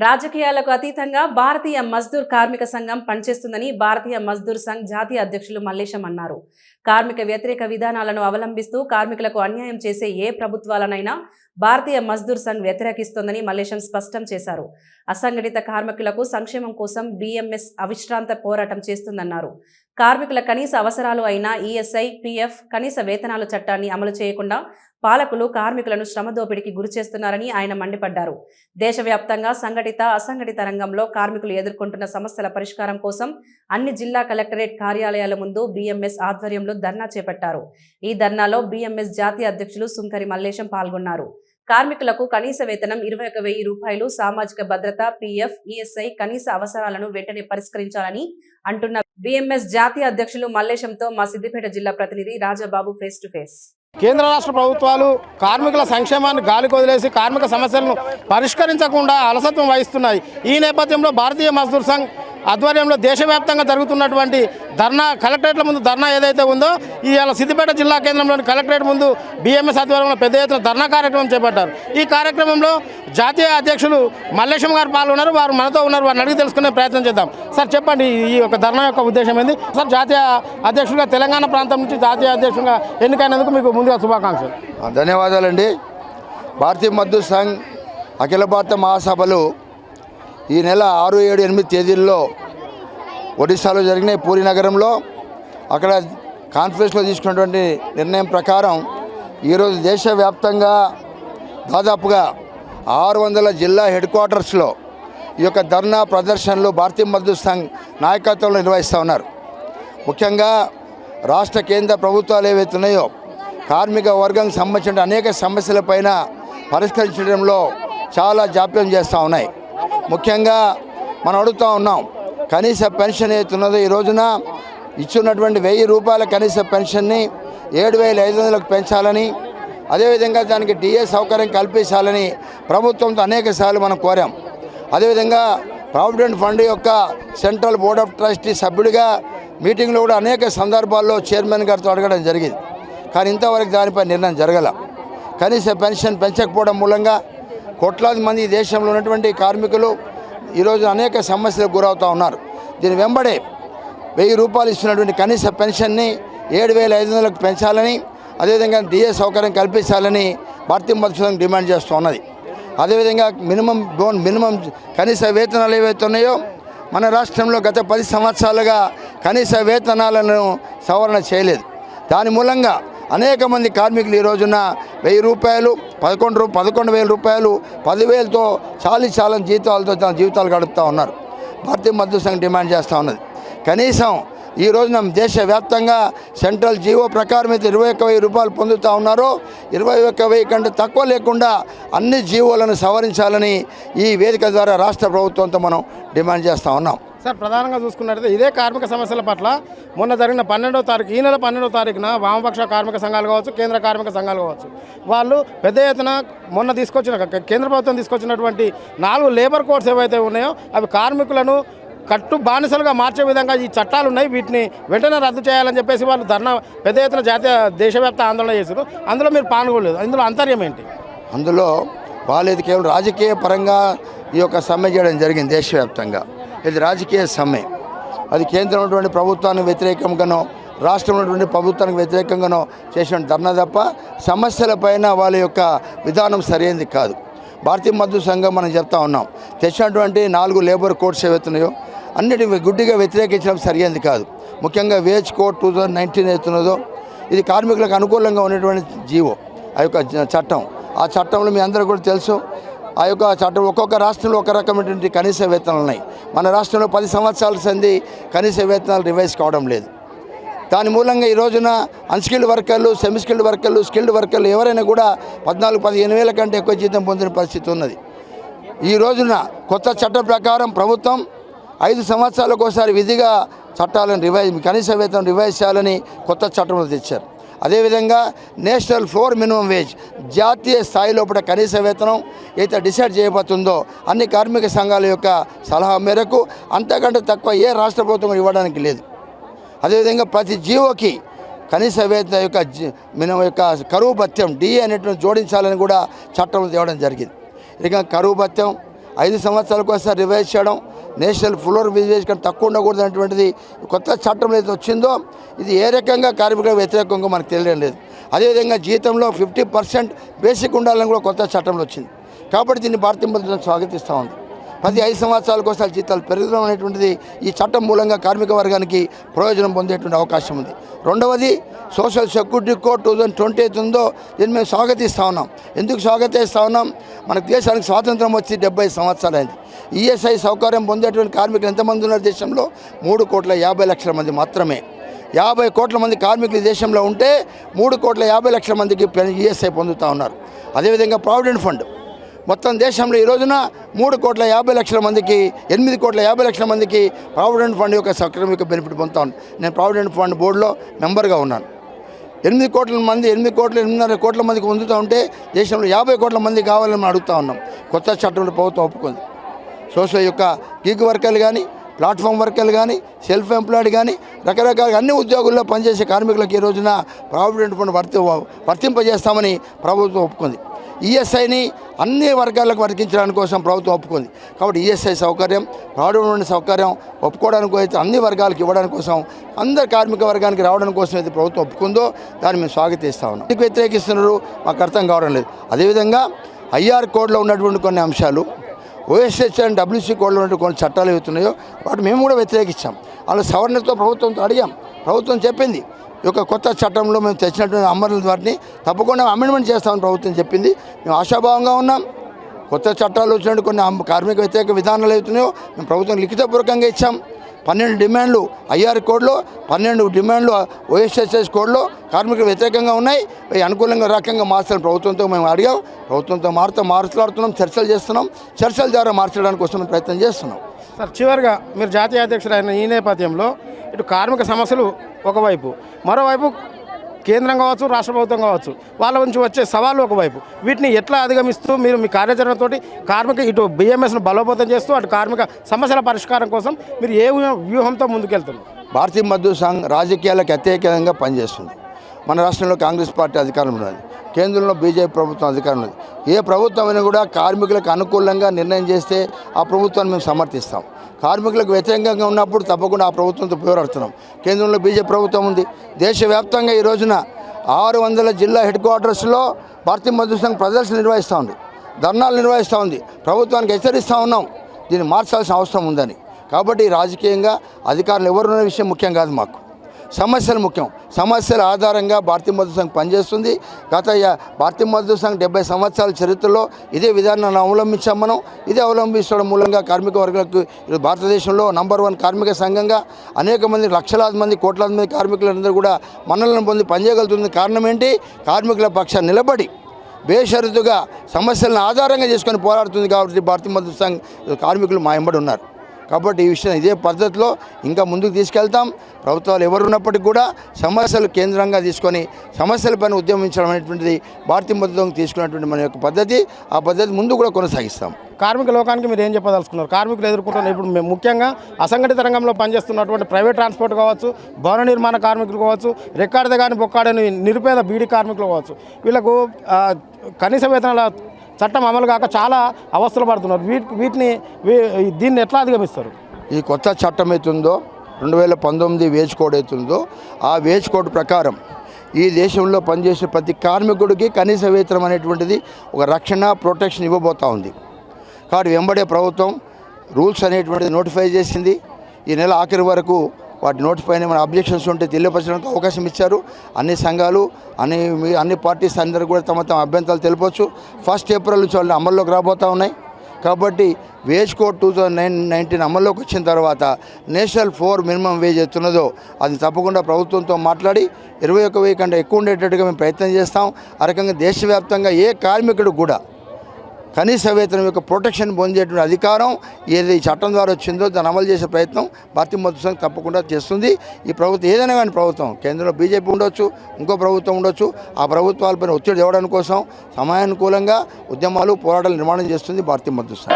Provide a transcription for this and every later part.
రాజకీయాలకు అతీతంగా భారతీయ మజ్దూర్ కార్మిక సంఘం పనిచేస్తుందని భారతీయ మజ్దూర్ సంఘ్ జాతీయ అధ్యక్షులు మల్లేశం అన్నారు. కార్మిక వ్యతిరేక విధానాలను అవలంబిస్తూ కార్మికులకు అన్యాయం చేసే ఏ ప్రభుత్వాలనైనా భారతీయ మజ్దూర్ సంఘ్ వ్యతిరేకిస్తోందని మల్లేశం స్పష్టం చేశారు. అసంఘటిత కార్మికులకు సంక్షేమం కోసం బీఎంఎస్ అవిశ్రాంత పోరాటం చేస్తుందన్నారు. కార్మికుల కనీస అవసరాలు అయిన ఈఎస్ఐ, పీఎఫ్, కనీస వేతనాల చట్టాన్ని అమలు చేయకుండా పాలకులు కార్మికులను శ్రమదోపిడికి గురిచేస్తున్నారని ఆయన మండిపడ్డారు. దేశవ్యాప్తంగా సంఘటిత, అసంఘటిత రంగంలో కార్మికులు ఎదుర్కొంటున్న సమస్యల పరిష్కారం కోసం అన్ని జిల్లా కలెక్టరేట్ కార్యాలయాల ముందు బీఎంఎస్ ఆధ్వర్యంలో ధర్నా చేపట్టారు. ఈ ధర్నాలో బీఎంఎస్ జాతీయ అధ్యక్షులు సుంకరి మల్లేశం పాల్గొన్నారు. కార్మికులకు కనీస వేతనం 21,000 రూపాయలు, సామాజిక భద్రత, పీఎఫ్, ఈఎస్ఐ, కనీస అవసరాలను వెంటనే పరిష్కరించాలని అంటున్న బీఎంఎస్ జాతీయ అధ్యక్షులు మల్లేశంతో మా సిద్దిపేట జిల్లా ప్రతినిధి రాజాబాబు ఫేస్ టు ఫేస్. కేంద్ర రాష్ట్ర ప్రభుత్వాలు కార్మికుల సంక్షేమాన్ని గాలికి వదిలేసి కార్మిక సమస్యలను పరిష్కరించకుండా అలసత్వం వహిస్తున్నాయి. ఈ నేపథ్యంలో భారతీయ మజ్దూర్ సంఘ్ ఆధ్వర్యంలో దేశవ్యాప్తంగా జరుగుతున్నటువంటి ధర్నా, కలెక్టరేట్ల ముందు ధర్నా ఏదైతే ఉందో, ఇవాళ సిద్దిపేట జిల్లా కేంద్రంలోని కలెక్టరేట్ ముందు బీఎంఎస్ ఆధ్వర్యంలో పెద్ద ఎత్తున ధర్నా కార్యక్రమం చేపట్టారు. ఈ కార్యక్రమంలో జాతీయ అధ్యక్షులు మల్లేశం గారు పాల్గొన్నారు. వారు మనతో ఉన్నారు. వారిని అడిగి తెలుసుకునే ప్రయత్నం చేద్దాం. సార్ చెప్పండి, ఈ యొక్క ధర్నా యొక్క ఉద్దేశం ఏంది? సార్, జాతీయ అధ్యక్షుడిగా తెలంగాణ ప్రాంతం నుంచి జాతీయ అధ్యక్షుడిగా ఎన్నికైనందుకు మీకు ముందుగా శుభాకాంక్షలు. ధన్యవాదాలండి. భారతీయ మజ్దూర్ సంఘ్ అఖిల భారత మహాసభలు ఈ నెల 6, 7, 8 తేదీల్లో ఒడిశాలో జరిగినాయి, పూరి నగరంలో. అక్కడ కాన్ఫరెన్స్లో తీసుకున్నటువంటి నిర్ణయం ప్రకారం ఈరోజు దేశవ్యాప్తంగా దాదాపుగా 600 జిల్లా హెడ్ క్వార్టర్స్లో ఈ యొక్క ధర్నా ప్రదర్శనలు భారతీయ మజ్దూర్ సంఘ్ నాయకత్వంలో నిర్వహిస్తూ ఉన్నారు. ముఖ్యంగా రాష్ట్ర కేంద్ర ప్రభుత్వాలు ఏవైతే ఉన్నాయో కార్మిక వర్గానికి సంబంధించిన అనేక సమస్యలపైన పరిష్కరించడంలో చాలా జాప్యం చేస్తూ ఉన్నాయి. ముఖ్యంగా మనం అడుగుతూ ఉన్నాం, కనీస పెన్షన్ ఏతున్నదో ఈ రోజున ఇచ్చున్నటువంటి 1000 రూపాయల కనీస పెన్షన్ని 7,500లకు పెంచాలని, అదేవిధంగా దానికి డిఏ సౌకర్యం కల్పించాలని ప్రభుత్వంతో అనేకసార్లు మనం కోరాం. అదేవిధంగా ప్రావిడెంట్ ఫండ్ యొక్క సెంట్రల్ బోర్డ్ ఆఫ్ ట్రస్టీ సభ్యుడిగా మీటింగ్లో కూడా అనేక సందర్భాల్లో చైర్మన్ గారితో అడగడం జరిగింది. కానీ ఇంతవరకు దానిపై నిర్ణయం జరగల. కనీస పెన్షన్ పెంచకపోవడం మూలంగా కోట్లాది మంది ఈ దేశంలో ఉన్నటువంటి కార్మికులు ఈరోజు అనేక సమస్యలకు గురవుతూ ఉన్నారు. దీని వెంబడే 1000 రూపాయలు ఇస్తున్నటువంటి కనీస పెన్షన్ని 7,500లకు పెంచాలని, అదేవిధంగా డిఏ సౌకర్యం కల్పించాలని భారతీయ మజ్దూర్ సంఘ్ డిమాండ్ చేస్తూ ఉన్నది. అదేవిధంగా మినిమం కనీస వేతనాలు ఏవైతే ఉన్నాయో మన రాష్ట్రంలో గత 10 సంవత్సరాలుగా కనీస వేతనాలను సవరణ చేయలేదు. దాని మూలంగా అనేక మంది కార్మికులు ఈ రోజున 1000 రూపాయలు, 11,000 రూపాయలు, 10,000తో చాలని జీతాలతో తన జీవితాలు గడుపుతూ ఉన్నారు. భారతీయ మజ్దూర్ సంఘ్ డిమాండ్ చేస్తూ ఉన్నది, కనీసం ఈ రోజున దేశవ్యాప్తంగా సెంట్రల్ జీవో ప్రకారం అయితే 21,000 రూపాయలు పొందుతూ ఉన్నారో 21,000 కంటే తక్కువ లేకుండా అన్ని జీవోలను సవరించాలని ఈ వేదిక ద్వారా రాష్ట్ర ప్రభుత్వంతో మనం డిమాండ్ చేస్తూ ఉన్నాం. సార్, ప్రధానంగా చూసుకున్నట్లయితే ఇదే కార్మిక సమస్యల పట్ల మొన్న జరిగిన 12వ తారీఖు, ఈ నెల 12వ తారీఖున వామపక్ష కార్మిక సంఘాలు కావచ్చు, కేంద్ర కార్మిక సంఘాలు కావచ్చు, వాళ్ళు పెద్ద ఎత్తున మొన్న కేంద్ర ప్రభుత్వం తీసుకొచ్చినటువంటి 4 లేబర్ కోడ్స్ ఏవైతే ఉన్నాయో అవి కార్మికులను కట్టు బానిసలుగా మార్చే విధంగా ఈ చట్టాలు ఉన్నాయి, వీటిని వెంటనే రద్దు చేయాలని చెప్పేసి వాళ్ళు ధర్నా పెద్ద ఎత్తున దేశవ్యాప్త ఆందోళన చేశారు. అందులో మీరు పాల్గొనలేదు. అందులో అంతర్యం ఏంటి? అందులో వాళ్ళు ఇది కేవలం రాజకీయ పరంగా ఈ యొక్క సమ్మె చేయడం జరిగింది. దేశవ్యాప్తంగా ఇది రాజకీయ సమ్మె. అది కేంద్రం ఉన్నటువంటి ప్రభుత్వానికి వ్యతిరేకంగానో రాష్ట్రంలో ఉన్నటువంటి ప్రభుత్వానికి వ్యతిరేకంగానో చేసిన ధర్నా తప్ప సమస్యలపైన వాళ్ళ యొక్క విధానం సరైనది కాదు. భారతీయ మజ్దూర్ సంఘం మనం చెప్తా ఉన్నాం, తెచ్చినటువంటి 4 లేబర్ కోడ్స్ ఏవైతున్నాయో అన్నిటి గుడ్డిగా వ్యతిరేకించడం సరైనది కాదు. ముఖ్యంగా వేజ్ కోడ్ 2019 అవుతున్నదో ఇది కార్మికులకు అనుకూలంగా ఉన్నటువంటి జీవో, ఆ యొక్క చట్టం. ఆ చట్టంలో మీ అందరూ కూడా తెలుసు, ఆ యొక్క చట్టం ఒక్కొక్క రాష్ట్రంలో ఒక రకమైనటువంటి కనీస వేతనాలు ఉన్నాయి. మన రాష్ట్రంలో 10 సంవత్సరాల సంది కనీస వేతనాలు రివైజ్ కావడం లేదు. దాని మూలంగా ఈ రోజున అన్స్కిల్డ్ వర్కర్లు, సెమీ స్కిల్డ్ వర్కర్లు, స్కిల్డ్ వర్కర్లు ఎవరైనా కూడా 14-15 వేల కంటే ఎక్కువ జీతం పొందిన పరిస్థితి ఉన్నది. ఈ రోజున కొత్త చట్టం ప్రకారం ప్రభుత్వం 5 సంవత్సరాలకు ఒకసారి విధిగా చట్టాలను కనీస వేతనం రివైజ్ చేయాలని కొత్త చట్టంలో తెచ్చారు. అదేవిధంగా నేషనల్ ఫ్లోర్ మినిమం వేజ్, జాతీయ స్థాయి లోపల కనీస వేతనం అయితే డిసైడ్ చేయబోతుందో అన్ని కార్మిక సంఘాల యొక్క సలహా మేరకు అంతకంటే తక్కువ ఏ రాష్ట్ర ప్రభుత్వం ఇవ్వడానికి లేదు. అదేవిధంగా ప్రతి జీవోకి కనీస వేతన యొక్క మినిమం యొక్క కరువు భత్యం డిఏ అనేటువంటి జోడించాలని కూడా చట్టంలో తేవడం జరిగింది. ఇక కరువు భత్యం, 5 సంవత్సరాలకు ఒకసారి రివైజ్ చేయడం, నేషనల్ ఫ్లోర్ విలేజ్ కంటే తక్కువ ఉండకూడదు అనేటువంటిది కొత్త చట్టం ఏదైతే వచ్చిందో ఇది ఏ రకంగా కార్మికులకు వ్యతిరేకంగా మనకు తెలియడం లేదు. అదేవిధంగా జీతంలో 50% బేసిక్ ఉండాలని కూడా కొత్త చట్టంలో వచ్చింది. కాబట్టి దీన్ని భారతీయ మజ్దూర్ స్వాగతిస్తూ ఉంది. ప్రతి 5 సంవత్సరాలకు ఒకసారి జీతాలు పెరగడం అనేటువంటిది ఈ చట్టం మూలంగా కార్మిక వర్గానికి ప్రయోజనం పొందేటువంటి అవకాశం ఉంది. రెండవది సోషల్ సెక్యూరిటీ కోడ్ 2020 ఉందో దీన్ని మేము స్వాగతిస్తూ ఉన్నాం. ఎందుకు స్వాగతిస్తూ ఉన్నాం? మనకు దేశానికి స్వాతంత్రం వచ్చి 70 సంవత్సరాలు అయింది. ఈఎస్ఐ సౌకర్యం పొందేటువంటి కార్మికులు ఎంతమంది ఉన్నారు దేశంలో? 3,50,00,000 మంది మాత్రమే. 50 కోట్ల మంది కార్మికులు దేశంలో ఉంటే 3,50,00,000 మందికి ఈఎస్ఐ పొందుతూ ఉన్నారు. అదేవిధంగా ప్రావిడెంట్ ఫండ్ మొత్తం దేశంలో ఈ రోజున 3,50,00,000 మందికి 8,50,00,000 మందికి ప్రావిడెంట్ ఫండ్ యొక్క సౌకర్యం యొక్క బెనిఫిట్ పొందుతా ఉన్నాను. నేను ప్రావిడెంట్ ఫండ్ బోర్డులో మెంబర్గా ఉన్నాను. 8 కోట్ల మంది 8,5 కోట్ల మందికి పొందుతూ ఉంటే దేశంలో 50 కోట్ల మంది కావాలని మనం అడుగుతూ ఉన్నాం. కొత్త చట్టంలో ప్రభుత్వం ఒప్పుకుంది. సోషల్ యొక్క గిగ్ వర్కర్లు కానీ, ప్లాట్ఫామ్ వర్కర్లు కానీ, సెల్ఫ్ ఎంప్లాయిడ్ కానీ రకరకాల అన్ని ఉద్యోగుల్లో పనిచేసే కార్మికులకు ఈ రోజున ప్రావిడెంట్ ఫండ్ వర్తింపజేస్తామని ప్రభుత్వం ఒప్పుకుంది. ఈఎస్ఐని అన్ని వర్గాలకు వర్తించడానికి కోసం ప్రభుత్వం ఒప్పుకుంది. కాబట్టి ఈఎస్ఐ సౌకర్యం, ప్రావిడెంట్ సౌకర్యం ఒప్పుకోవడానికి అయితే అన్ని వర్గాలకు ఇవ్వడానికి కోసం, అందరు కార్మిక వర్గానికి రావడం కోసం అయితే ప్రభుత్వం ఒప్పుకుందో దాన్ని మేము స్వాగతిస్తూ ఉన్నాం. ఎందుకు వ్యతిరేకిస్తున్నారు మాకు అర్థం కావడం లేదు. అదేవిధంగా ఐఆర్ కోడ్లో ఉన్నటువంటి కొన్ని అంశాలు, ఓఎస్హెచ్ అండ్ డబ్ల్యూసీ కోడ్లో ఉన్నటువంటి కొన్ని చట్టాలు ఏవైతున్నాయో వాటి మేము కూడా వ్యతిరేకించాం. అలా సవరణతో ప్రభుత్వంతో అడిగాం. ప్రభుత్వం చెప్పింది ఈ యొక్క కొత్త చట్టంలో మేము తెచ్చినటువంటి అమలు వాటిని తప్పకుండా అమెండ్మెంట్ చేస్తామని ప్రభుత్వం చెప్పింది. మేము ఆశాభావంగా ఉన్నాం. కొత్త చట్టాలు వచ్చినట్టు కొన్ని కార్మిక వ్యతిరేక విధానాలు అవుతున్నాయో మేము ప్రభుత్వం లిఖితపూర్వకంగా ఇచ్చాం. 12 డిమాండ్లు ఐఆర్ కోడ్లో, 12 డిమాండ్లు ఓఎస్హెచ్ఎస్ కోడ్లో కార్మికులు వ్యతిరేకంగా ఉన్నాయి. అవి అనుకూలంగా రకంగా మార్చాలని ప్రభుత్వంతో మేము అడిగాం. ప్రభుత్వంతో మాట్లాడుతున్నాం, చర్చలు చేస్తున్నాం. చర్చల ద్వారా మార్చడానికి కోసం మేము ప్రయత్నం చేస్తున్నాం. సార్, చివరిగా మీరు జాతీయ అధ్యక్షుడు అయిన ఈ నేపథ్యంలో ఇటు కార్మిక సమస్యలు ఒకవైపు, మరోవైపు కేంద్రం కావచ్చు, రాష్ట్ర ప్రభుత్వం కావచ్చు, వాళ్ళ నుంచి వచ్చే సవాళ్ళు ఒకవైపు, వీటిని ఎట్లా అధిగమిస్తూ మీరు మీ కార్యాచరణతోటి కార్మిక ఇటు బిఎంఎస్ను బలోపేతం చేస్తూ అటు కార్మిక సమస్యల పరిష్కారం కోసం మీరు ఏ వ్యూహంతో ముందుకెళ్తున్నారు? భారతీయ మజ్దూర్ సంఘ్ రాజకీయాలకు అత్యధికంగా పనిచేస్తుంది. మన రాష్ట్రంలో కాంగ్రెస్ పార్టీ అధికారంలో ఉన్నది, కేంద్రంలో బీజేపీ ప్రభుత్వం అధికారం ఉన్నది. ఏ ప్రభుత్వమైనా కూడా కార్మికులకు అనుకూలంగా నిర్ణయం చేస్తే ఆ ప్రభుత్వాన్ని మేము సమర్థిస్తాం. కార్మికులకు వ్యతిరేకంగా ఉన్నప్పుడు తప్పకుండా ఆ ప్రభుత్వంతో పోరాడుతున్నాం. కేంద్రంలో బీజేపీ ప్రభుత్వం ఉంది. దేశవ్యాప్తంగా ఈ రోజున 600 జిల్లా హెడ్ క్వార్టర్స్లో భారతీయ మజ్దూర్ సంఘ్ ప్రదర్శన నిర్వహిస్తూ ఉంది, ధర్నాలు నిర్వహిస్తూ ఉంది. ప్రభుత్వానికి హెచ్చరిస్తూ ఉన్నాం దీన్ని మార్చాల్సిన అవసరం ఉందని. కాబట్టి రాజకీయంగా అధికారులు ఎవరున్న విషయం ముఖ్యం కాదు, మాకు సమస్యలు ముఖ్యం. సమస్యల ఆధారంగా భారతీయ మజ్దూర్ సంఘ్ పనిచేస్తుంది. భారతీయ మజ్దూర్ సంఘ్ 70 సంవత్సరాల చరిత్రలో ఇదే విధానాన్ని అవలంబించాం మనం. ఇదే అవలంబించడం మూలంగా కార్మిక వర్గాలకు భారతదేశంలో నంబర్ 1 కార్మిక సంఘంగా అనేక మంది, లక్షలాది మంది, కోట్లాది మంది కార్మికులందరూ కూడా మన్నలను పొంది పనిచేయగలుగుతుంది. కారణం ఏంటి? కార్మికుల పక్షాన్ని నిలబడి బేషరతుగా సమస్యలను ఆధారంగా చేసుకొని పోరాడుతుంది. కాబట్టి భారతీయ మజ్దూర్ సంఘ్ కార్మికులు మా వెంబడి ఉన్నారు. కాబట్టి ఈ విషయం ఇదే పద్ధతిలో ఇంకా ముందుకు తీసుకెళ్తాం. ప్రభుత్వాలు ఎవరున్నప్పటికీ కూడా సమస్యలు కేంద్రంగా తీసుకొని సమస్యలపైన ఉద్యమించడం అనేటువంటిది భారతీయ మజ్దూర్ తీసుకున్నటువంటి మన యొక్క పద్ధతి. ఆ పద్ధతి ముందు కూడా కొనసాగిస్తాం. కార్మిక లోకానికి మీరు ఏం చెప్పదలుచుకున్నారు? కార్మికులు ఎదుర్కొంటున్న ఇప్పుడు మేము ముఖ్యంగా అసంఘటిత రంగంలో పనిచేస్తున్నటువంటి ప్రైవేట్ ట్రాన్స్పోర్ట్ కావచ్చు, భవన నిర్మాణ కార్మికులు కావచ్చు, రెక్కాడితే కానీ బొక్కాడని నిరుపేద బీడీ కార్మికులు కావచ్చు, వీళ్ళకు కనీస వేతనాల చట్టం అమలు కాక చాలా అవస్థలు పడుతున్నారు. దీన్ని ఎట్లా అధిగమిస్తారు? ఈ కొత్త చట్టం అవుతుందో 2019 వేజ్ కోడ్ అవుతుందో ఆ వేజ్ కోడ్ ప్రకారం ఈ దేశంలో పనిచేసే ప్రతి కార్మికుడికి కనీస వేతనం అనేటువంటిది ఒక రక్షణ, ప్రొటెక్షన్ ఇవ్వబోతూ ఉంది. కాబట్టి వెంబడే ప్రభుత్వం రూల్స్ అనేటువంటిది నోటిఫై చేసింది. ఈ నెల ఆఖరి వరకు వాటి నోటిఫైన మన అబ్జెక్షన్స్ ఉంటే తెలియపరచడానికి అవకాశం ఇచ్చారు. అన్ని సంఘాలు, అన్ని పార్టీస్ అందరూ కూడా తమ అభ్యంతరాలు తెలిపవచ్చు. 1 ఏప్రిల్ నుంచి వాళ్ళు అమల్లోకి రాబోతూ ఉన్నాయి. కాబట్టి వేజ్ కోడ్ 2019 అమల్లోకి వచ్చిన తర్వాత నేషనల్ 4 మినిమం వేజ్ ఎత్తున్నదో అది తప్పకుండా ప్రభుత్వంతో మాట్లాడి 21,000 కంటే ఎక్కువ ఉండేటట్టుగా మేము ప్రయత్నం చేస్తాం. ఆ రకంగా దేశవ్యాప్తంగా ఏ కార్మికుడు కూడా కనీస వేతనం యొక్క ప్రొటెక్షన్ పొందేటువంటి అధికారం ఏది ఈ చట్టం ద్వారా వచ్చిందో దాన్ని అమలు చేసే ప్రయత్నం భారతీయ మజ్దూర్ సంఘ్ తప్పకుండా చేస్తుంది. ఈ ప్రభుత్వం ఏదైనా కానీ ప్రభుత్వం, కేంద్రంలో బీజేపీ ఉండొచ్చు, ఇంకో ప్రభుత్వం ఉండొచ్చు, ఆ ప్రభుత్వాలపైన ఒత్తిడి తేవడానికి కోసం సమయానుకూలంగా ఉద్యమాలు, పోరాటాలు నిర్మాణం చేస్తుంది భారతీయ మజ్దూర్ సంఘ్.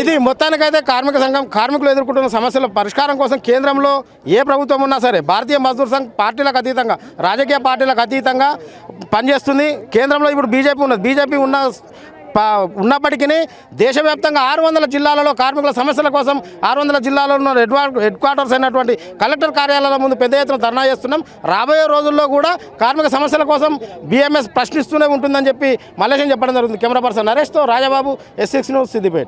ఇది మొత్తానికైతే కార్మిక సంఘం కార్మికులు ఎదుర్కొంటున్న సమస్యల పరిష్కారం కోసం కేంద్రంలో ఏ ప్రభుత్వం ఉన్నా సరే భారతీయ మజ్దూర్ సంఘ్ పార్టీలకు అతీతంగా, రాజకీయ పార్టీలకు అతీతంగా పనిచేస్తుంది. కేంద్రంలో ఇప్పుడు బీజేపీ ఉన్నది. బీజేపీ ఉన్న ఉన్నప్పటికీ దేశవ్యాప్తంగా 600 జిల్లాలలో కార్మికుల సమస్యల కోసం 600 జిల్లాలలో హెడ్ క్వార్టర్స్ అయినటువంటి కలెక్టర్ కార్యాలయాల ముందు పెద్ద ఎత్తున ధర్నా చేస్తున్నాం. రాబోయే రోజుల్లో కూడా కార్మిక సమస్యల కోసం BMS ప్రశ్నిస్తూనే ఉంటుందని చెప్పి మల్లేశం చెప్పడం జరుగుతుంది. కెమెరా పర్సన్ నరేష్తో రాజబాబు, S6 న్యూస్, సిద్దిపేట.